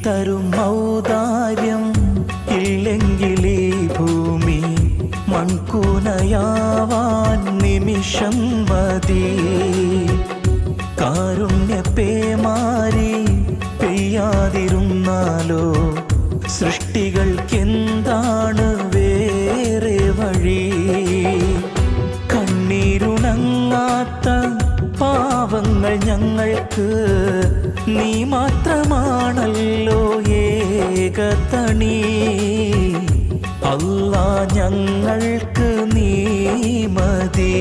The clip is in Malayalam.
തരും ഔദാര്യം ഇല്ലെങ്കിൽ ഈ ഭൂമി മൺകൂനയാവാൻ നിമിഷം മതി. കാരുണ്യപ്പേമാരി പെയ്യാതിരുന്നാലോ സൃഷ്ടികൾക്കെന്താണ് വേറെ വഴി? കണ്ണീരുണങ്ങാത്ത പാവങ്ങൾ ഞങ്ങൾക്ക് നീ മാത്രമാണല്ലോ ഏകതണി. അല്ലാ ഞങ്ങൾക്ക് നീ മതി.